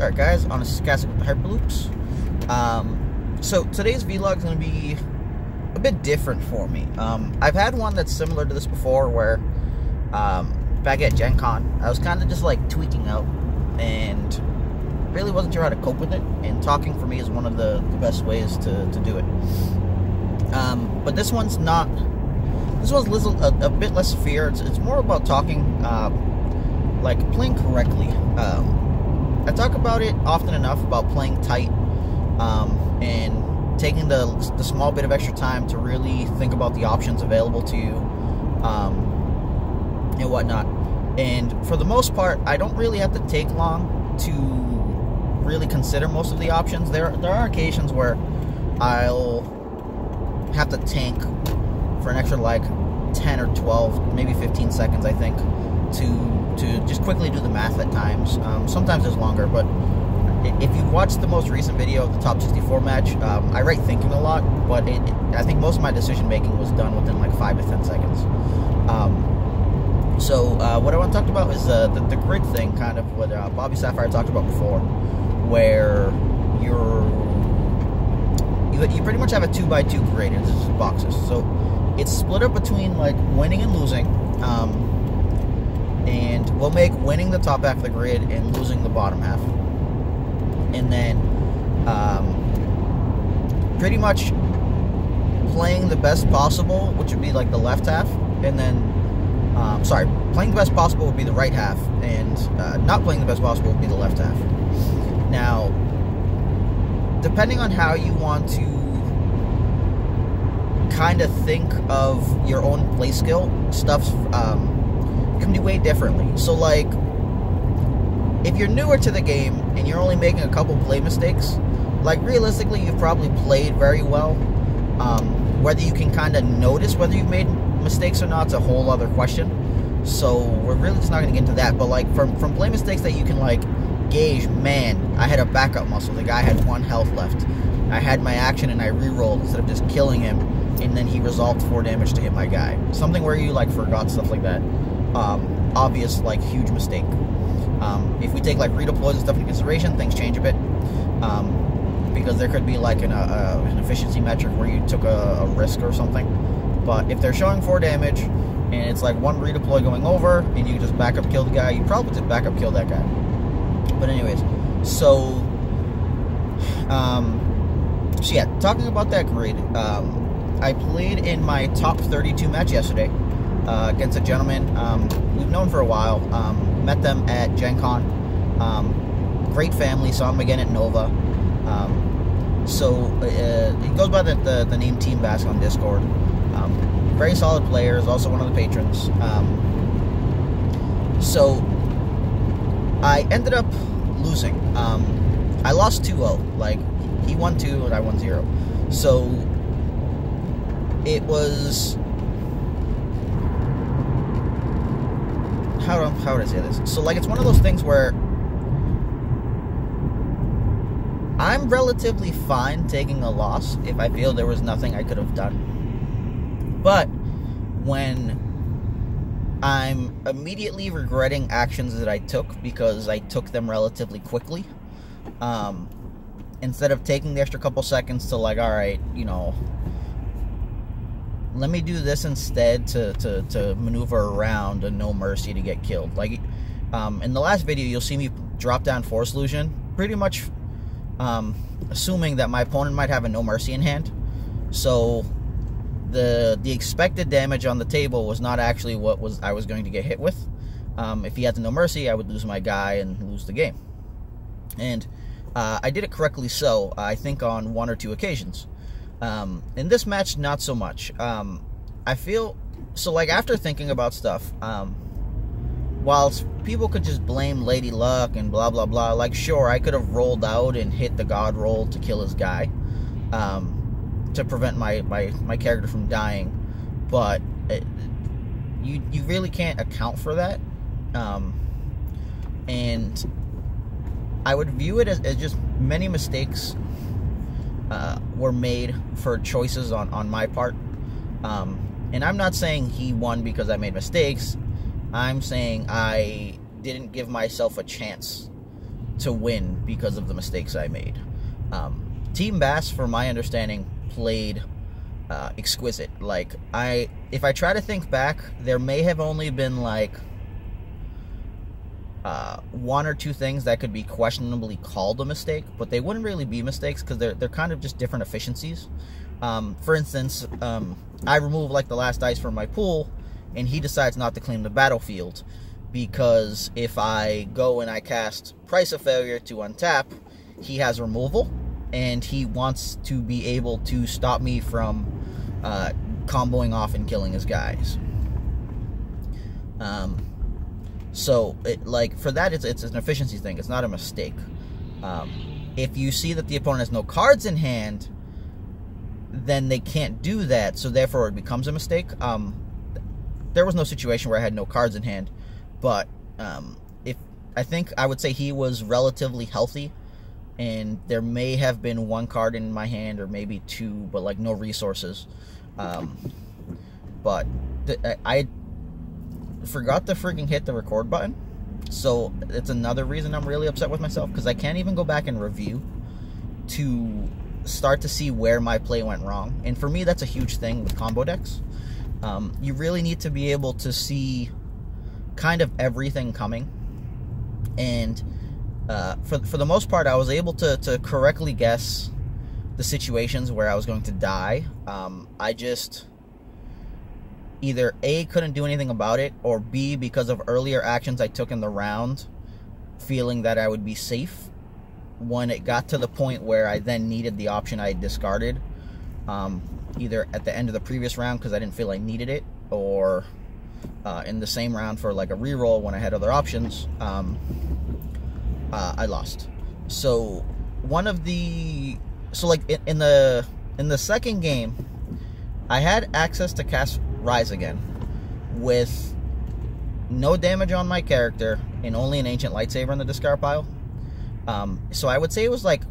Alright guys, on a Saskatchewan with the Hyperloops. So today's vlog is going to be a bit different for me. I've had one that's similar to this before where back at Gen Con, I was kind of just like tweaking out and really wasn't sure how to cope with it, and talking for me is one of the best ways to do it. But this one's not, this one's a bit less severe. It's more about talking, like playing correctly. I talk about it often enough about playing tight, and taking the small bit of extra time to really think about the options available to you, and whatnot. And for the most part, I don't really have to take long to really consider most of the options. There are occasions where I'll have to tank for an extra like 10 or 12, maybe 15 seconds, I think, to just quickly do the math at times. Sometimes it's longer, but if you've watched the most recent video of the Top 64 match, I write thinking a lot, but I think most of my decision making was done within like 5 to 10 seconds. So what I want to talk about is the grid thing, kind of what Bobby Sapphire talked about before, where you pretty much have a 2x2 grid. It's just boxes, so it's split up between like winning and losing. And we'll make winning the top half of the grid and losing the bottom half. And then pretty much playing the best possible, which would be like the left half, and then playing the best possible would be the right half, and not playing the best possible would be the left half. Now, depending on how you want to kind of think of your own play skill, stuff can be weighed differently. So like, if you're newer to the game and you're only making a couple play mistakes, like realistically you've probably played very well. Whether you can kind of notice whether you've made mistakes or not is a whole other question, so we're really just not going to get into that. But like from play mistakes that you can like gauge, man, I had a backup muscle, the guy had 1 health left, I had my action and I re-rolled instead of just killing him, and then he resolved 4 damage to hit my guy. Something where you like forgot stuff like that. Obvious, like, huge mistake. If we take like redeploys and stuff into consideration, things change a bit, because there could be like an efficiency metric where you took a risk or something. But if they're showing 4 damage and it's like 1 redeploy going over and you just backup kill the guy, you probably just backup kill that guy. But anyways, so yeah, talking about that grid, I played in my top 32 match yesterday against a gentleman we've known for a while. Met them at Gen Con. Great family, saw him again at Nova. So he goes by the name Team Bask on Discord. Very solid player, is also one of the patrons. So I ended up losing. I lost 2-0. Like, he won 2 and I won 0. So it was, how would I say this? So like, it's one of those things where I'm relatively fine taking a loss if I feel there was nothing I could have done. But when I'm immediately regretting actions that I took because I took them relatively quickly, instead of taking the extra couple seconds to like, alright, you know, let me do this instead to maneuver around a no mercy to get killed. Like, in the last video, you'll see me drop down Force Illusion, pretty much assuming that my opponent might have a no mercy in hand. So the expected damage on the table was not actually what I was going to get hit with. If he had the no mercy, I would lose my guy and lose the game. And I did it correctly, so I think on 1 or 2 occasions. In this match, not so much. I feel, so like, after thinking about stuff, whilst people could just blame Lady Luck and blah blah blah, like, sure, I could have rolled out and hit the God roll to kill his guy, to prevent my character from dying, but you really can't account for that. And I would view it as just many mistakes were made for choices on my part. And I'm not saying he won because I made mistakes. I'm saying I didn't give myself a chance to win because of the mistakes I made. Team Bass, from my understanding, played exquisite. Like, if I try to think back, there may have only been like one or two things that could be questionably called a mistake, but they wouldn't really be mistakes because they're kind of just different efficiencies. For instance, I remove like the last dice from my pool, and he decides not to claim the battlefield, because if I go and I cast Price of Failure to untap, he has removal, and he wants to be able to stop me from comboing off and killing his guys. So, for that, it's an efficiency thing. It's not a mistake. If you see that the opponent has no cards in hand, then they can't do that, so therefore it becomes a mistake. There was no situation where I had no cards in hand, but I think I would say he was relatively healthy, and there may have been one card in my hand, or maybe two, but like no resources. But I forgot to freaking hit the record button, so it's another reason I'm really upset with myself, because I can't even go back and review to start to see where my play went wrong. And for me, that's a huge thing with combo decks. You really need to be able to see kind of everything coming, and for the most part, I was able to correctly guess the situations where I was going to die. I just either A, couldn't do anything about it, or B, because of earlier actions I took in the round, feeling that I would be safe, when it got to the point where I then needed the option I discarded, either at the end of the previous round because I didn't feel I needed it, or in the same round for like a reroll when I had other options, I lost. So in the second game, I had access to cast Rise Again with no damage on my character and only an Ancient Lightsaber in the discard pile. So I would say it was like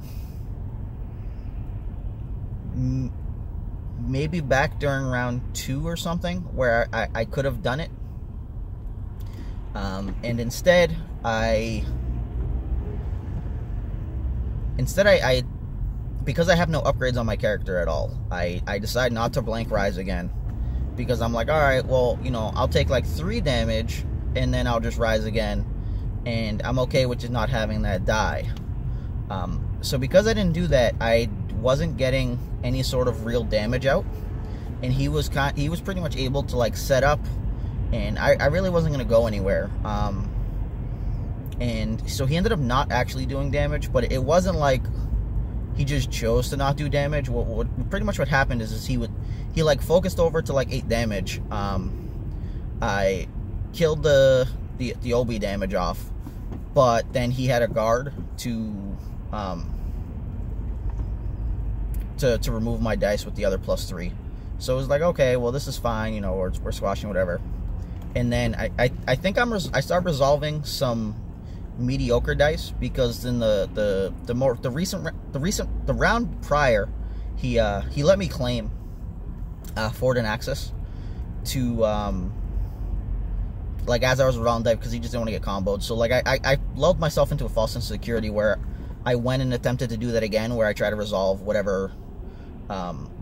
maybe back during round 2 or something where I could have done it. And instead I because I have no upgrades on my character at all, I decide not to blank Rise Again, because I'm like, alright, well, I'll take like 3 damage and then I'll just Rise Again, and I'm okay with just not having that die. So because I didn't do that, I wasn't getting any sort of real damage out, and he was pretty much able to like set up, and I really wasn't going to go anywhere. And so he ended up not actually doing damage, but it wasn't like he just chose to not do damage. Pretty much what happened is he like focused over to like 8 damage. I killed the OB damage off, but then he had a guard to remove my dice with the other +3. So it was like, okay, well, this is fine, we're squashing whatever. And then I think I start resolving some mediocre dice, because in the round prior, he let me claim Forward and Axis to like as I was rolling dice, because he just didn't want to get comboed. So like I lulled myself into a false sense of security where I went and attempted to do that again, where I try to resolve whatever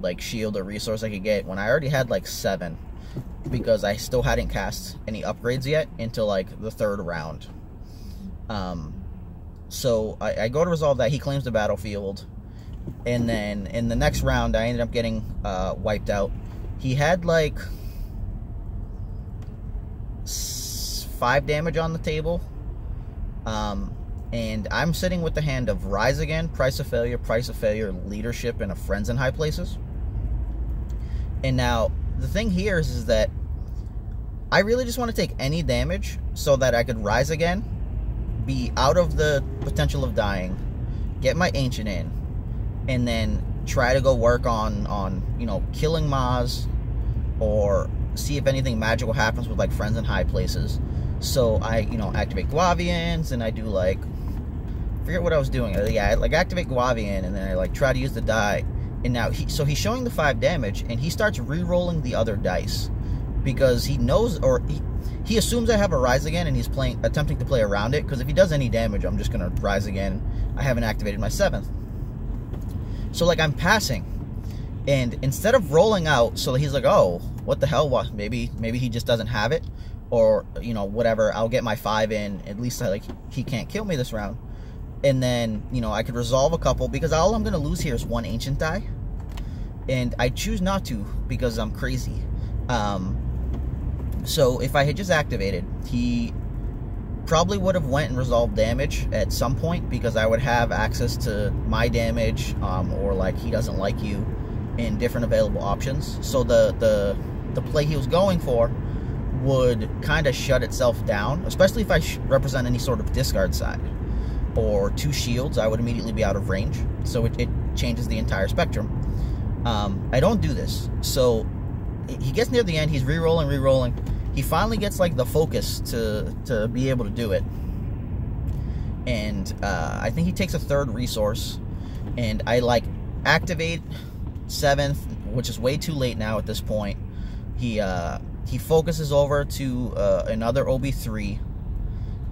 like shield or resource I could get, when I already had like 7, because I still hadn't cast any upgrades yet until like the 3rd round. So I go to resolve that. He claims the battlefield, and then in the next round I ended up getting wiped out. He had like 5 damage on the table, and I'm sitting with the hand of Rise Again, Price of Failure, Leadership, and a Friends in High Places. And now the thing here is that I really just want to take any damage so that I could Rise Again, be out of the potential of dying, get my Ancient in, and then try to go work on killing Maz, or see if anything magical happens with like Friends in High Places. So I activate Guavians, and I do like, forget what I was doing. I like activate Guavian, and then I like try to use the die. And now he's showing the 5 damage, and he starts re-rolling the other dice, because he knows, or he assumes I have a Rise Again, and he's attempting to play around it, because if he does any damage, I'm just going to Rise Again. I haven't activated my 7th. So, like, I'm passing, and instead of rolling out, so he's like, oh, what the hell, what? Maybe he just doesn't have it, or, you know, whatever, I'll get my 5 in, at least, like, he can't kill me this round. And then, you know, I could resolve a couple, because all I'm going to lose here is 1 Ancient die. And I choose not to, because I'm crazy. So if I had just activated, he probably would have went and resolved damage at some point, because I would have access to my damage, or, like, he doesn't like you, and different available options. So the play he was going for would kind of shut itself down, especially if I represent any sort of discard side. Or 2 shields, I would immediately be out of range. So it changes the entire spectrum. I don't do this. So he gets near the end, he's re-rolling. He finally gets, like, the focus to be able to do it. And I think he takes a 3rd resource. And I, like, activate 7th, which is way too late now at this point. He focuses over to another OB3.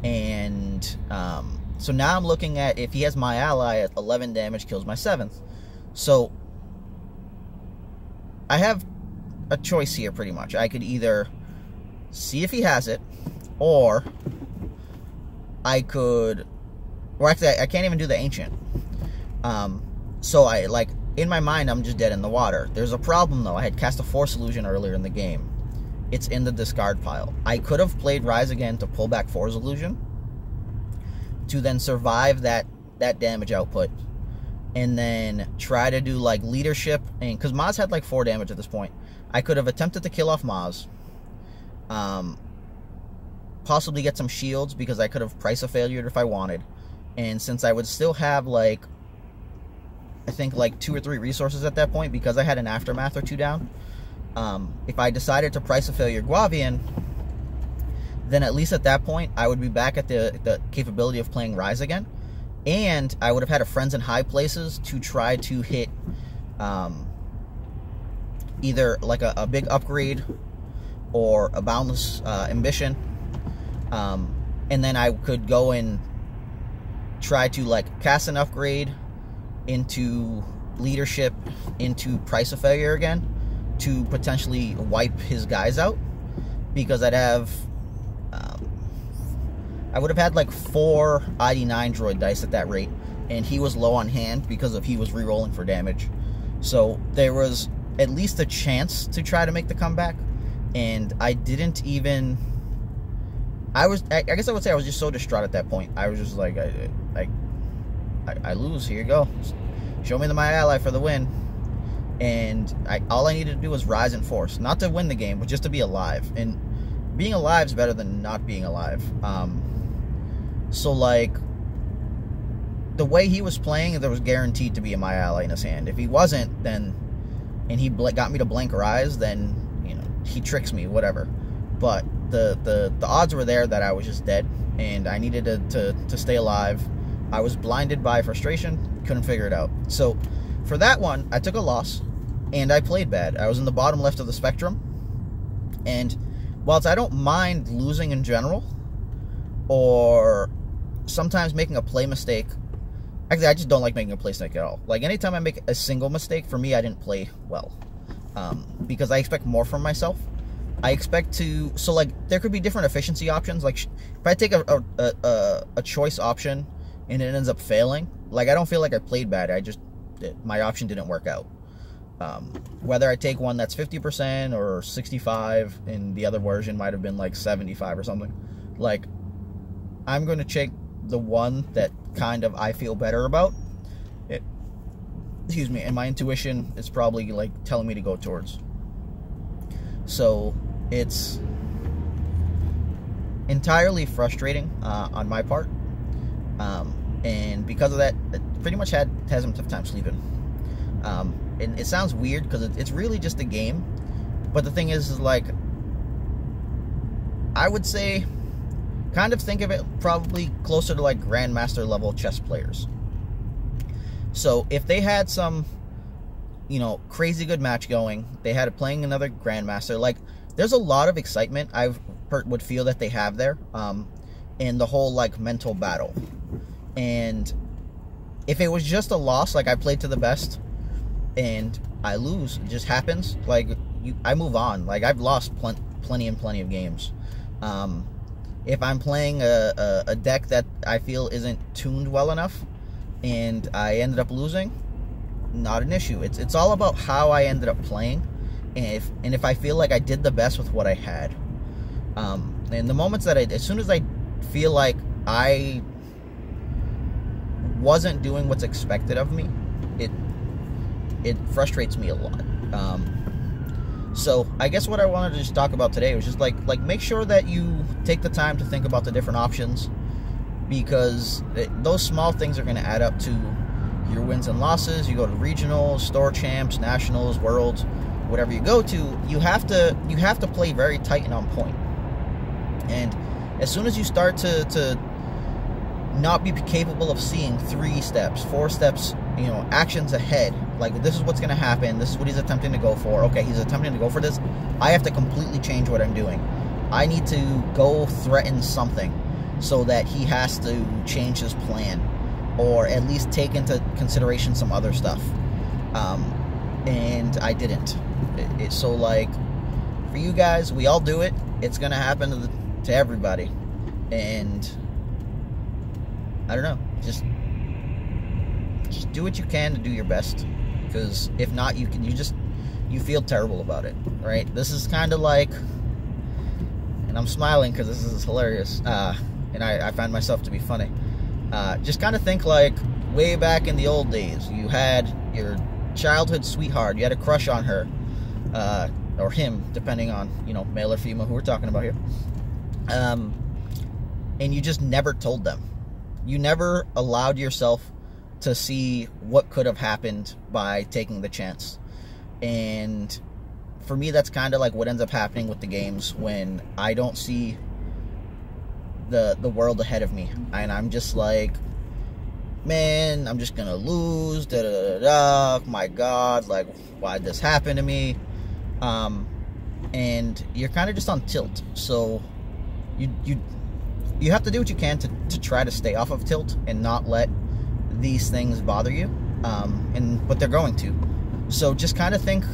And so now I'm looking at, if he has my ally at 11 damage, kills my 7th. So I have a choice here, pretty much. I could either see if he has it, or I could, or actually I can't even do the Ancient. So I, like, in my mind, I'm just dead in the water. There's a problem, though. I had cast a Force Illusion earlier in the game. It's in the discard pile. I could have played Rise Again to pull back Force Illusion, to then survive that damage output, and then try to do, like, leadership, and because Maz had, like, 4 damage at this point. I could have attempted to kill off Maz, possibly get some shields, because I could have Price of Failure if I wanted, and since I would still have, like, I think, like, 2 or 3 resources at that point, because I had an Aftermath or 2 down, if I decided to Price of Failure Guavian, then at least at that point, I would be back at the capability of playing Rise Again. And I would have had a Friends in High Places to try to hit either, like, a big upgrade or a Boundless Ambition. And then I could go and try to, like, cast an upgrade into leadership, into Price of Failure again, to potentially wipe his guys out. Because I'd have... I would have had, like, 4 ID9 droid dice at that rate, and he was low on hand because of he was re-rolling for damage. So there was at least a chance to try to make the comeback, and I didn't even... I guess I would say I was just so distraught at that point. I was just like, I lose, here you go. Show me my ally for the win. And all I needed to do was rise in force. Not to win the game, but just to be alive. And being alive is better than not being alive. So, like, the way he was playing, there was guaranteed to be a my ally in his hand. If he wasn't, then, and he got me to blank Rise, then, you know, he tricks me, whatever. But the odds were there that I was just dead, and I needed to stay alive. I was blinded by frustration, couldn't figure it out. So, for that one, I took a loss, and I played bad. I was in the bottom left of the spectrum, and whilst I don't mind losing in general, or sometimes making a play mistake, actually, I just don't like making a play mistake at all. Like, anytime I make a single mistake, for me, I didn't play well. Because I expect more from myself. I expect to... So, like, there could be different efficiency options. Like, if I take a choice option and it ends up failing, like, I don't feel like I played bad. My option didn't work out. Whether I take one that's 50% or 65, and the other version might have been, like, 75 or something. Like, I'm going to take the one that kind of I feel better about. Excuse me, and my intuition is probably, like, telling me to go towards. So, it's entirely frustrating on my part. And because of that, it pretty much has some tough time sleeping. And it sounds weird because it's really just a game. But the thing is like, I would say, kind of think of it probably closer to, like, Grandmaster level chess players. So if they had some, you know, crazy good match going, they had it playing another Grandmaster, like, there's a lot of excitement. I've would feel that they have there, in the whole like mental battle. And if it was just a loss, like I played to the best and I lose, it just happens, like I move on. Like I've lost plenty of games. If I'm playing a deck that I feel isn't tuned well enough and I ended up losing, not an issue. It's all about how I ended up playing, and if I feel like I did the best with what I had. And the moments that as soon as I feel like I wasn't doing what's expected of me, it frustrates me a lot. So I guess what I wanted to just talk about today was just like make sure that you take the time to think about the different options, because those small things are going to add up to your wins and losses. You go to regionals, store champs, nationals, worlds, whatever you go to, you have to play very tight and on point. And as soon as you start to not be capable of seeing 3 steps, 4 steps, actions ahead, like this is what's going to happen, this is what he's attempting to go for, okay, he's attempting to go for this, I have to completely change what I'm doing. I need to go threaten something so that he has to change his plan, or at least take into consideration some other stuff. And I didn't. So like, for you guys, we all do it. It's going to happen to everybody. And I don't know, just do what you can to do your best, because if not, you feel terrible about it, right? This is kind of like, and I'm smiling because this is hilarious, and I find myself to be funny. Just kind of think like way back in the old days, you had your childhood sweetheart, you had a crush on her, or him, depending on, male or female who we're talking about here, and you just never told them. You never allowed yourself to see what could have happened by taking the chance. And for me, that's kind of like what ends up happening with the games when I don't see the world ahead of me, and I'm just like, man, I'm just gonna lose, da da da da, my god, like, why'd this happen to me? And you're kind of just on tilt, so you have to do what you can to try to stay off of tilt and not let these things bother you, but they're going to. So just kind of think,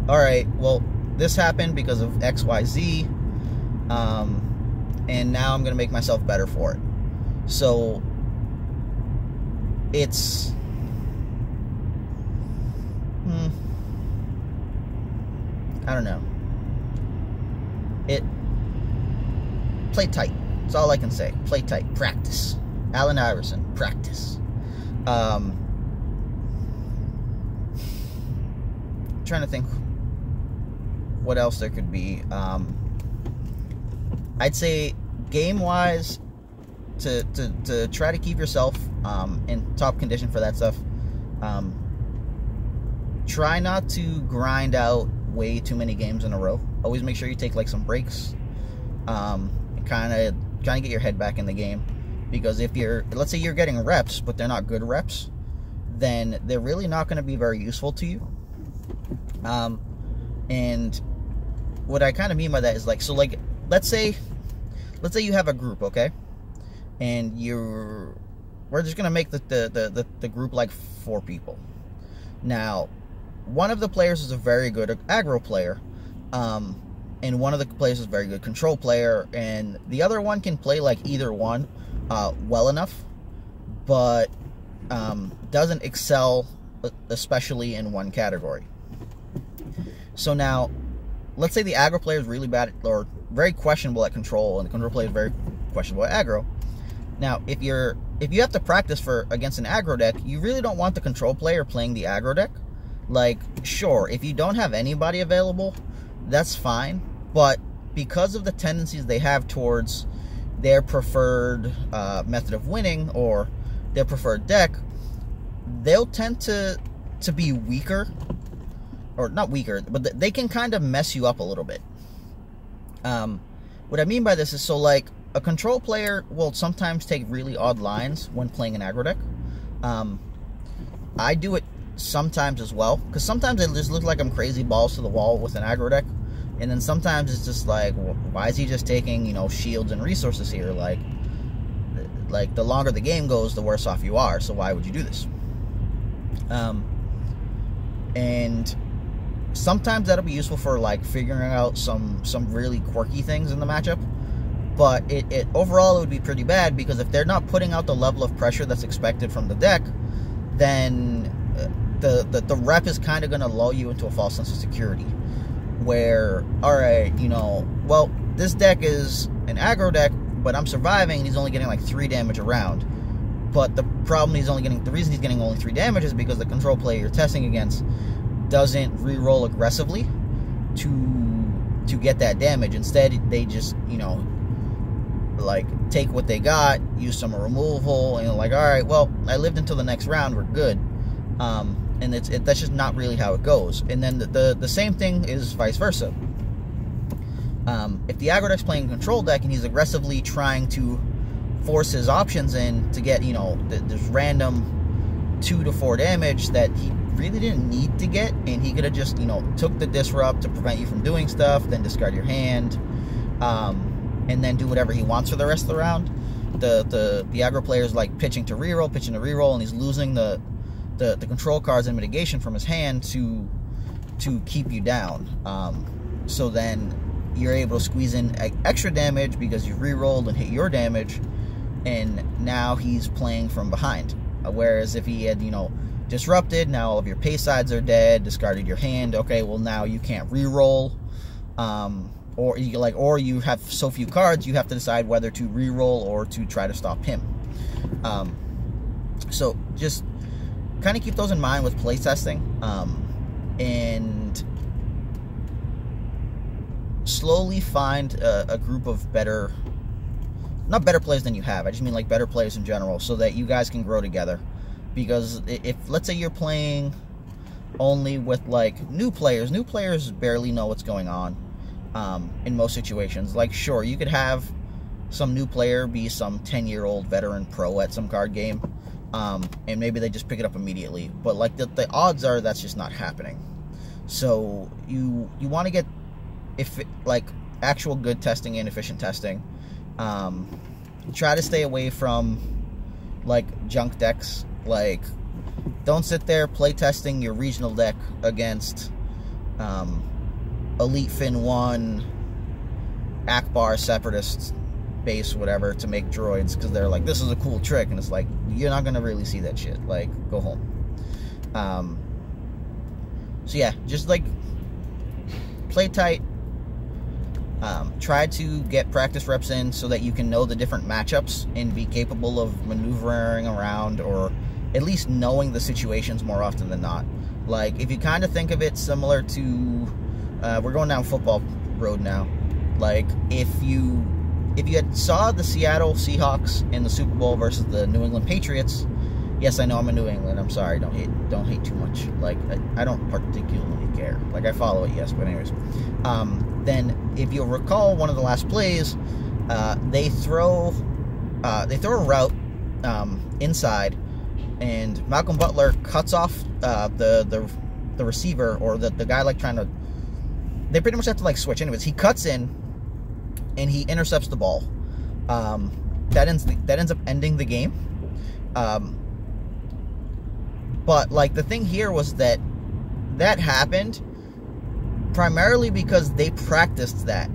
all right, well, this happened because of XYZ, and now I'm going to make myself better for it. So it's I don't know. Play tight. That's all I can say. Play tight. Practice. Allen Iverson. Practice. Trying to think what else there could be. I'd say game-wise, to try to keep yourself in top condition for that stuff, try not to grind out way too many games in a row. Always make sure you take like some breaks, and kind of get your head back in the game, because if let's say you're getting reps but they're not good reps, then they're really not going to be very useful to you. And what I kind of mean by that is like, so like, let's say you have a group, okay, and we're just gonna make the group like 4 people. Now, one of the players is a very good aggro player, and one of the players is a very good control player, and the other one can play like either one well enough, but doesn't excel especially in one category. So now, let's say the aggro player is really bad or very questionable at control, and the control player is very questionable at aggro. Now, if you have to practice against an aggro deck, you really don't want the control player playing the aggro deck. Like, sure, if you don't have anybody available, that's fine, but because of the tendencies they have towards their preferred method of winning or their preferred deck, they'll tend to be weaker, or not weaker, but they can kind of mess you up a little bit. What I mean by this is, so like, a control player will sometimes take really odd lines when playing an aggro deck. I do it sometimes as well, because sometimes it just looks like I'm crazy balls to the wall with an aggro deck, And then sometimes it's just like, why is he just taking, you know, shields and resources here? Like the longer the game goes, the worse off you are. So why would you do this? And sometimes that'll be useful for like figuring out some really quirky things in the matchup. But it overall it would be pretty bad, because if they're not putting out the level of pressure that's expected from the deck, then the rep is kind of going to lull you into a false sense of security. Where, alright, you know, well, this deck is an aggro deck, but I'm surviving, and he's only getting like 3 damage a round. But the problem the reason he's getting only 3 damage is because the control player you're testing against doesn't re-roll aggressively to get that damage. Instead, they just, you know, like, take what they got, use some removal, and like, alright, well, I lived until the next round, we're good. And that's just not really how it goes. And then the same thing is vice versa. If the aggro deck's playing a control deck and he's aggressively trying to force his options in to get, you know, this random 2 to 4 damage that he really didn't need to get, and he could have just, you know, took the disrupt to prevent you from doing stuff, then discard your hand, and then do whatever he wants for the rest of the round. The aggro player's like pitching to reroll, and he's losing the control cards and mitigation from his hand to keep you down. So then you're able to squeeze in extra damage because you rerolled and hit your damage, and now he's playing from behind. Whereas if he had, you know, disrupted, now all of your pay sides are dead, discarded your hand, okay, well now you can't reroll, or you have so few cards, you have to decide whether to reroll or to try to stop him. So just kind of keep those in mind with playtesting, and slowly find a group of not better players than you have, I just mean like better players in general, so that you guys can grow together. Because if, let's say you're playing only with like new players barely know what's going on in most situations. Like, sure, you could have some new player be some 10-year-old veteran pro at some card game, and maybe they just pick it up immediately, but like the odds are that's just not happening. So you want to get like actual good testing and efficient testing. Try to stay away from like junk decks. Like, don't sit there play testing your regional deck against Elite Fin 1 Akbar Separatist base, whatever, to make droids, because they're like, this is a cool trick, and it's like, you're not gonna really see that shit. Like, go home. So yeah, just like play tight. Try to get practice reps in so that you can know the different matchups and be capable of maneuvering around, or at least knowing the situations more often than not. Like, if you kind of think of it similar to, we're going down football road now. Like, if you had saw the Seattle Seahawks in the Super Bowl versus the New England Patriots, yes, I know I'm in New England, I'm sorry, don't hate too much. Like, I don't particularly care. Like, I follow it, yes, but anyways. Then, if you'll recall, one of the last plays, they throw a route inside, and Malcolm Butler cuts off the receiver, or the guy like trying to. They pretty much have to like switch. Anyways, he cuts in, and he intercepts the ball. That ends up ending the game. But like the thing here was that happened primarily because they practiced that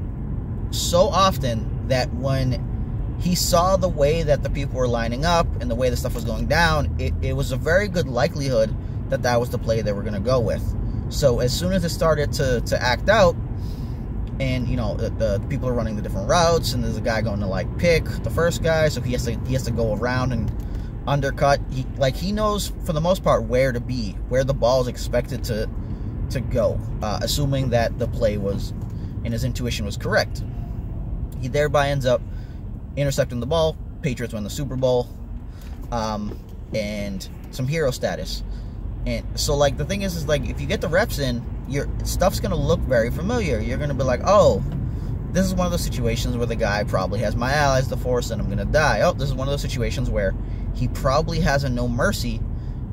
so often that when he saw the way that the people were lining up and the way the stuff was going down, it was a very good likelihood that was the play they were going to go with. So as soon as it started to act out, and you know the people are running the different routes, and there's a guy going to like pick the first guy, so he has to go around and undercut. He knows for the most part where to be, where the ball is expected to go, assuming that the play was and his intuition was correct. He thereby ends up intercepting the ball. Patriots win the Super Bowl, and some hero status. And so like the thing is like if you get the reps in, your stuff's gonna look very familiar. You're gonna be like, oh, this is one of those situations where the guy probably has my allies to force and I'm gonna die. Oh, this is one of those situations where he probably has a no mercy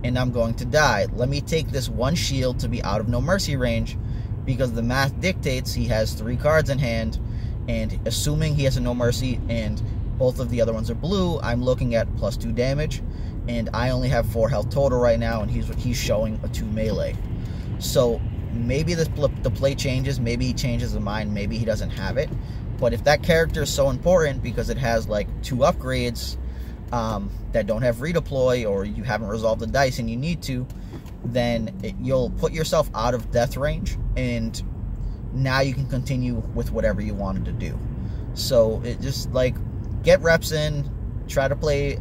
and I'm going to die. Let me take this one shield to be out of no mercy range, because the math dictates he has 3 cards in hand, and assuming he has a No Mercy and both of the other ones are blue, I'm looking at +2 damage, and I only have 4 health total right now, and he's showing a 2 melee. So maybe the play changes, maybe he changes his mind, maybe he doesn't have it. But if that character is so important because it has like 2 upgrades that don't have redeploy, or you haven't resolved the dice and you need to, then you'll put yourself out of death range, and now you can continue with whatever you wanted to do. So it just like, get reps in, try to play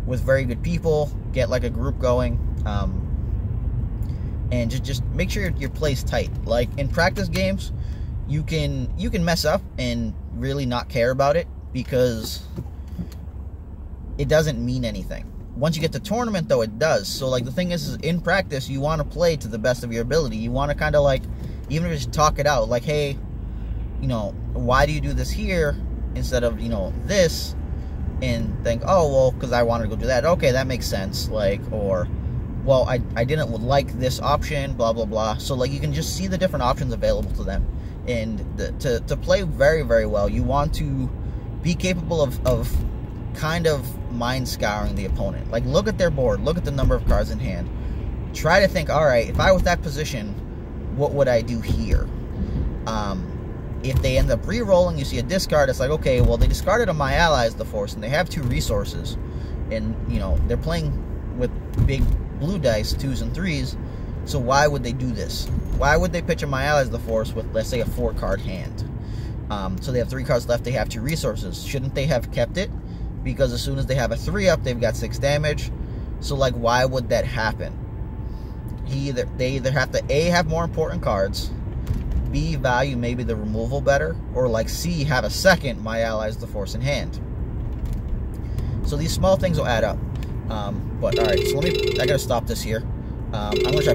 with very good people, get like a group going, and just make sure your play's tight. Like in practice games, you can mess up and really not care about it because it doesn't mean anything. Once you get to tournament, though, it does. So like the thing is in practice, you want to play to the best of your ability. You want to kind of like, even if you just talk it out, like, hey, you know, why do you do this here instead of, you know, this? And think, oh, well, because I wanted to go do that. Okay, that makes sense. Like, or, well, I didn't like this option, blah, blah, blah. So, like, you can just see the different options available to them. And to play very, very well, you want to be capable of kind of mind scouring the opponent. Like, look at their board, look at the number of cards in hand. Try to think, all right, if I was that position, what would I do here? If they end up re-rolling, you see a discard, it's like, okay, well, they discarded on My Ally as the force, and they have 2 resources, and, you know, they're playing with big blue dice, 2s and 3s, so why would they do this? Why would they pitch a My Ally as the force with, let's say, a 4-card hand? So they have 3 cards left, they have 2 resources. Shouldn't they have kept it? Because as soon as they have a 3-up, they've got 6 damage, so, like, why would that happen? They either have to, A, have more important cards, B, value maybe the removal better, or like C, have a second My Ally as the force in hand. So these small things will add up. But alright, so I gotta stop this here. I'm gonna try